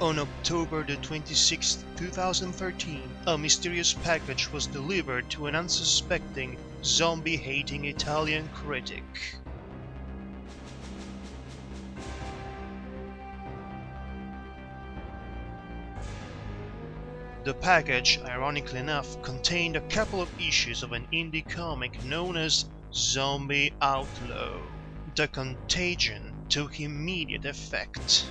On October the 26th, 2013, a mysterious package was delivered to an unsuspecting, zombie-hating Italian critic. The package, ironically enough, contained a couple of issues of an indie comic known as Zombie Outlaw. The contagion took immediate effect.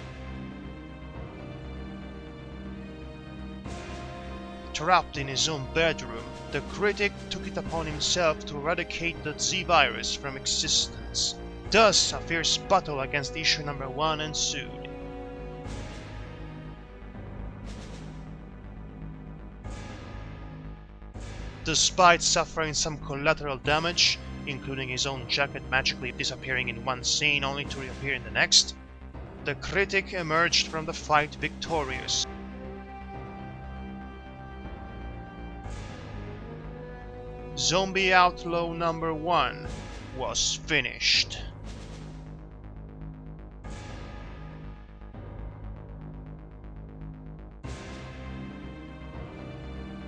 Trapped in his own bedroom, the critic took it upon himself to eradicate the Z-virus from existence. Thus, a fierce battle against issue number 1 ensued. Despite suffering some collateral damage, including his own jacket magically disappearing in one scene only to reappear in the next, the critic emerged from the fight victorious. Zombie Outlaw number 1 was finished.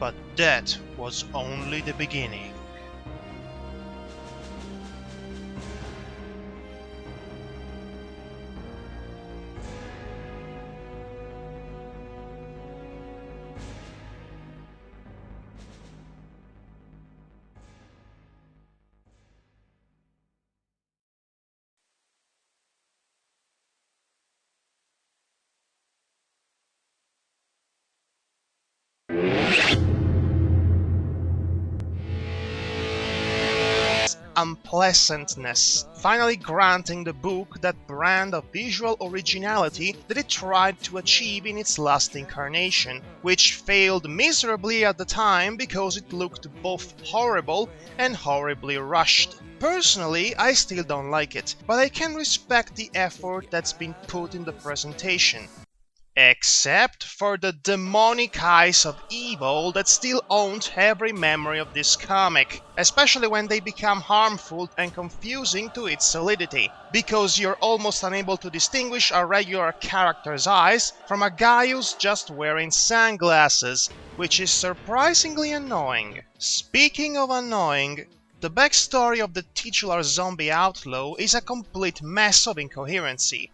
But that was only the beginning. Unpleasantness, finally granting the book that brand of visual originality that it tried to achieve in its last incarnation, which failed miserably at the time because it looked both horrible and horribly rushed. Personally, I still don't like it, but I can respect the effort that's been put in the presentation. Except for the demonic eyes of evil that still haunt every memory of this comic, especially when they become harmful and confusing to its solidity, because you're almost unable to distinguish a regular character's eyes from a guy who's just wearing sunglasses, which is surprisingly annoying. Speaking of annoying, the backstory of the titular zombie outlaw is a complete mess of incoherency.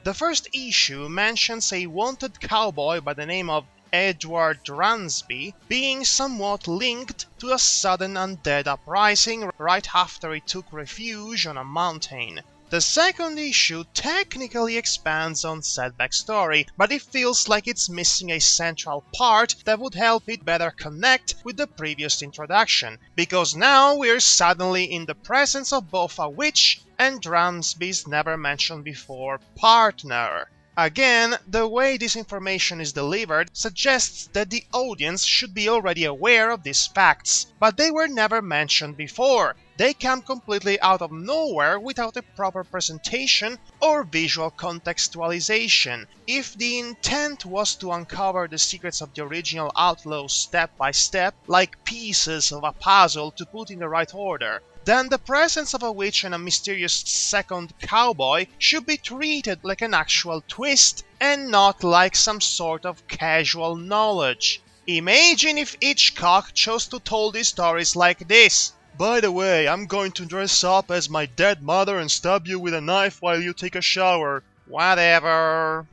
The first issue mentions a wanted cowboy by the name of Edward Ransby being somewhat linked to a sudden undead uprising right after he took refuge on a mountain. The second issue technically expands on said backstory, but it feels like it's missing a central part that would help it better connect with the previous introduction, because now we're suddenly in the presence of both a witch and Ransby's never mentioned before partner. Again, the way this information is delivered suggests that the audience should be already aware of these facts, but they were never mentioned before. They come completely out of nowhere without a proper presentation or visual contextualization. If the intent was to uncover the secrets of the original Outlaw step by step, like pieces of a puzzle to put in the right order, then the presence of a witch and a mysterious second cowboy should be treated like an actual twist and not like some sort of casual knowledge. Imagine if Hitchcock chose to tell these stories like this. By the way, I'm going to dress up as my dead mother and stab you with a knife while you take a shower. Whatever.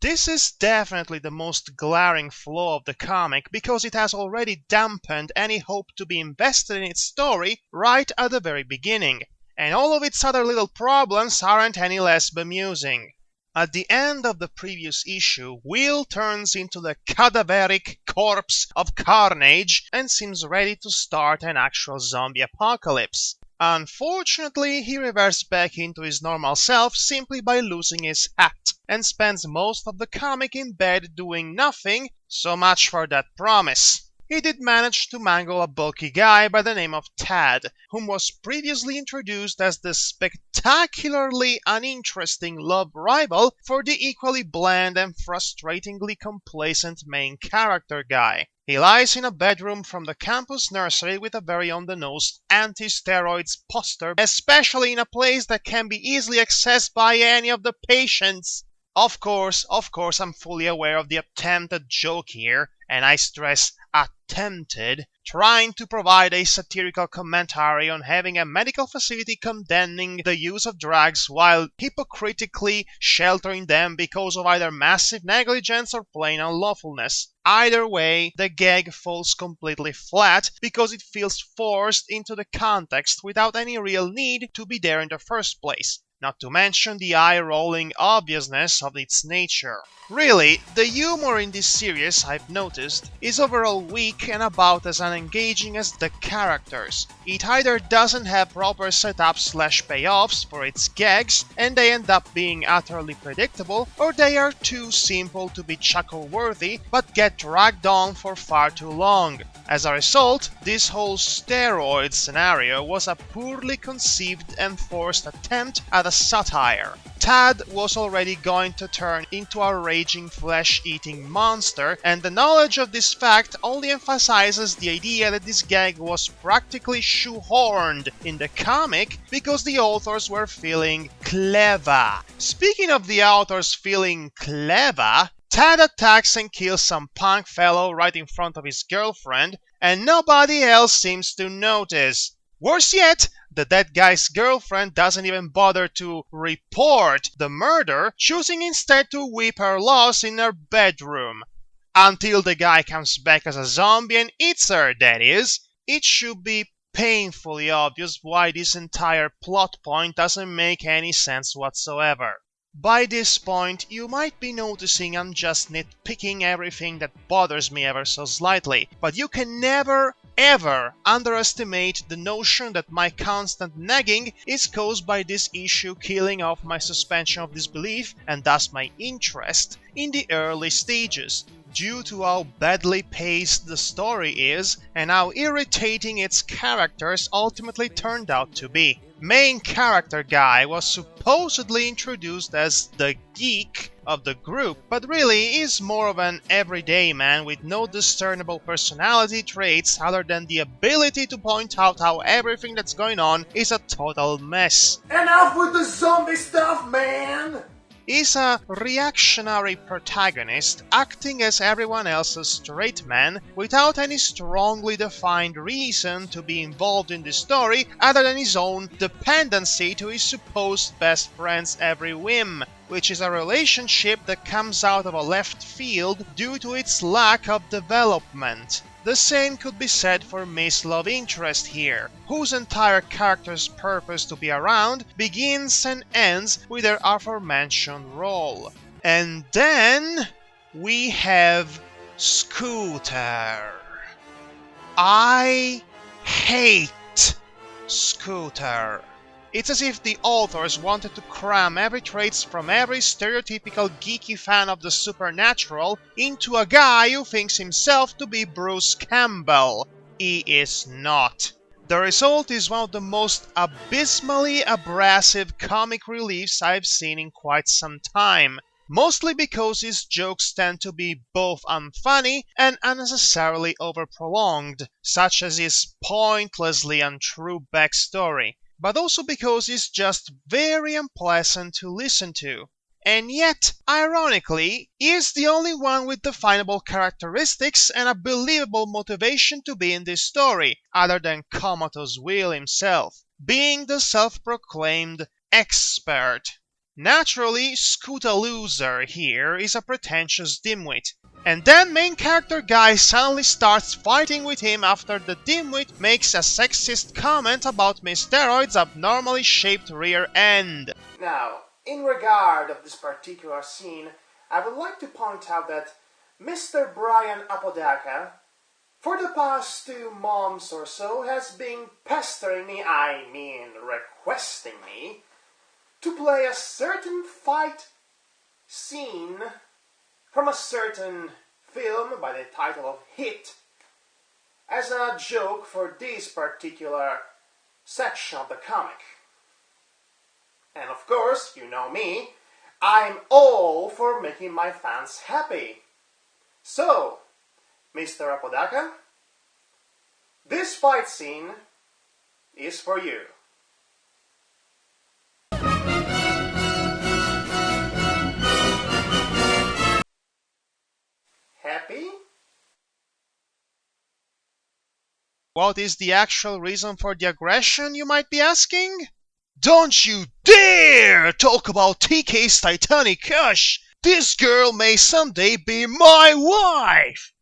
This is definitely the most glaring flaw of the comic because it has already dampened any hope to be invested in its story right at the very beginning, and all of its other little problems aren't any less bemusing. At the end of the previous issue, Will turns into the cadaveric corpse of carnage and seems ready to start an actual zombie apocalypse. Unfortunately, he reverts back into his normal self simply by losing his hat, and spends most of the comic in bed doing nothing. So much for that promise. he did manage to mangle a bulky guy by the name of Tad, whom was previously introduced as the spectacularly uninteresting love rival for the equally bland and frustratingly complacent main character guy. He lies in a bedroom from the campus nursery with a very on-the-nose anti-steroids poster, especially in a place that can be easily accessed by any of the patients. Of course, I'm fully aware of the attempted joke here, and I stress attempted, trying to provide a satirical commentary on having a medical facility condemning the use of drugs while hypocritically sheltering them because of either massive negligence or plain unlawfulness. Either way, the gag falls completely flat because it feels forced into the context without any real need to be there in the first place. Not to mention the eye-rolling obviousness of its nature. Really, the humor in this series, I've noticed, is overall weak and about as unengaging as the characters. It either doesn't have proper setups/payoffs for its gags, and they end up being utterly predictable, or they are too simple to be chuckle-worthy, but get dragged on for far too long. As a result, this whole steroid scenario was a poorly conceived and forced attempt at a satire. Tad was already going to turn into a raging flesh-eating monster, and the knowledge of this fact only emphasizes the idea that this gag was practically shoehorned in the comic because the authors were feeling clever. Speaking of the authors feeling clever, Tad attacks and kills some punk fellow right in front of his girlfriend, and nobody else seems to notice. Worse yet, the dead guy's girlfriend doesn't even bother to report the murder, choosing instead to weep her loss in her bedroom. Until the guy comes back as a zombie and eats her, that is. It should be painfully obvious why this entire plot point doesn't make any sense whatsoever. By this point, you might be noticing I'm just nitpicking everything that bothers me ever so slightly, but you can never, ever underestimate the notion that my constant nagging is caused by this issue killing off my suspension of disbelief and thus my interest in the early stages, due to how badly paced the story is and how irritating its characters ultimately turned out to be. Main character guy was supposedly introduced as the geek of the group, but really is more of an everyday man with no discernible personality traits other than the ability to point out how everything that's going on is a total mess. Enough with the zombie stuff, man! Is a reactionary protagonist acting as everyone else's straight man without any strongly defined reason to be involved in the story other than his own dependency to his supposed best friend's every whim, which is a relationship that comes out of a left field due to its lack of development. The same could be said for Miss Love Interest here, whose entire character's purpose to be around begins and ends with her aforementioned role. And then we have Scooter. I hate Scooter. It's as if the authors wanted to cram every traits from every stereotypical geeky fan of the supernatural into a guy who thinks himself to be Bruce Campbell. He is not. The result is one of the most abysmally abrasive comic reliefs I've seen in quite some time, mostly because his jokes tend to be both unfunny and unnecessarily overprolonged, such as his pointlessly untrue backstory, but also because he's just very unpleasant to listen to. And yet, ironically, he is the only one with definable characteristics and a believable motivation to be in this story, other than Comatose Will himself, being the self-proclaimed expert. Naturally, Scootalooser here is a pretentious dimwit. And then main character guy suddenly starts fighting with him after the dimwit makes a sexist comment about Miss Steroid's abnormally shaped rear end. Now, in regard of this particular scene, I would like to point out that Mr. Brian Apodaca, for the past 2 months or so, has been pestering me, requesting me, to play a certain fight scene from a certain film by the title of Hit, as a joke for this particular section of the comic. And of course, you know me, I'm all for making my fans happy. So, Mr. Apodaca, this fight scene is for you. Happy? What is the actual reason for the aggression, you might be asking? Don't you dare talk about TK's Titanic crush! This girl may someday be my wife!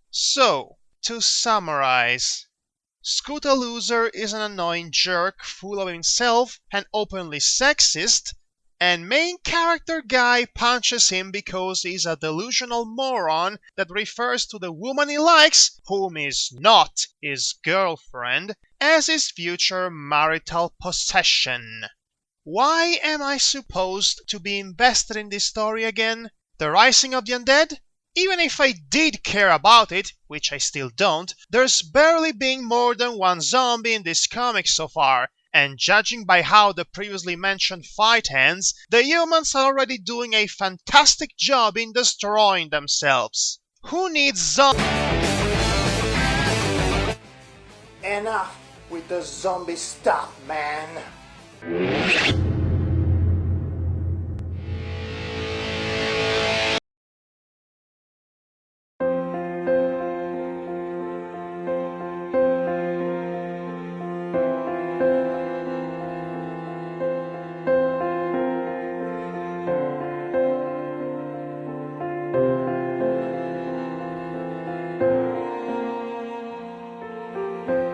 So, to summarize, Scooter Loser is an annoying jerk full of himself and openly sexist, and main character guy punches him because he's a delusional moron that refers to the woman he likes, whom is not his girlfriend, as his future marital possession. Why am I supposed to be invested in this story again? The Rising of the Undead? Even if I did care about it, which I still don't, there's barely been more than one zombie in this comic so far, and judging by how the previously mentioned fight ends, the humans are already doing a fantastic job in destroying themselves. Who needs zombies? Enough with the zombie stuff, man.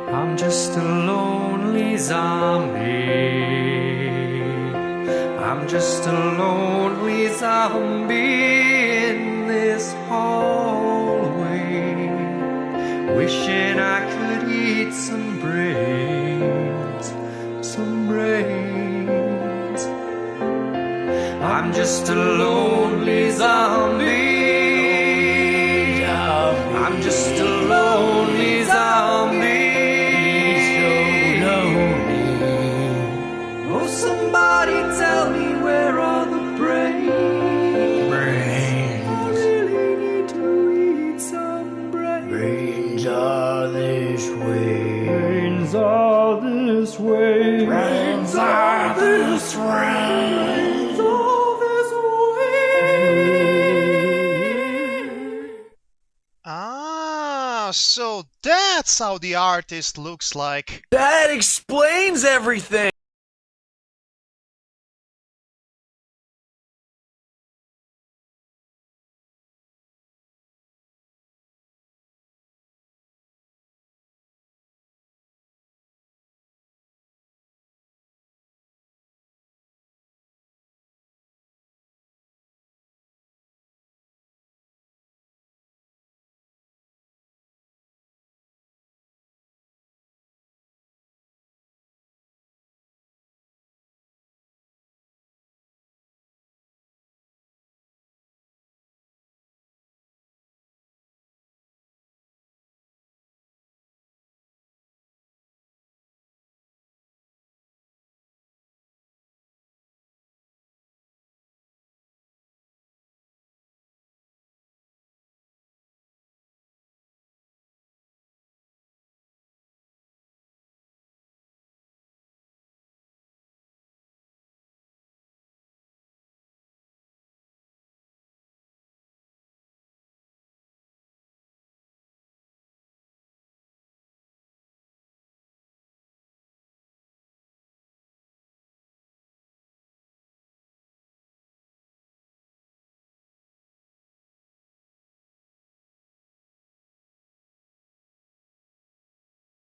I'm just a lonely zombie. I'm just a lonely zombie in this hallway, wishing I could eat some brains, some brains. I'm just a lonely zombie. I'm just a lonely zombie. Somebody tell me, where are the brains? Brains. I really need to eat some brains. Brains are this way. Brains are this way. Brains are this way. Brains are this way. Ah, so that's how the artist looks like. That explains everything.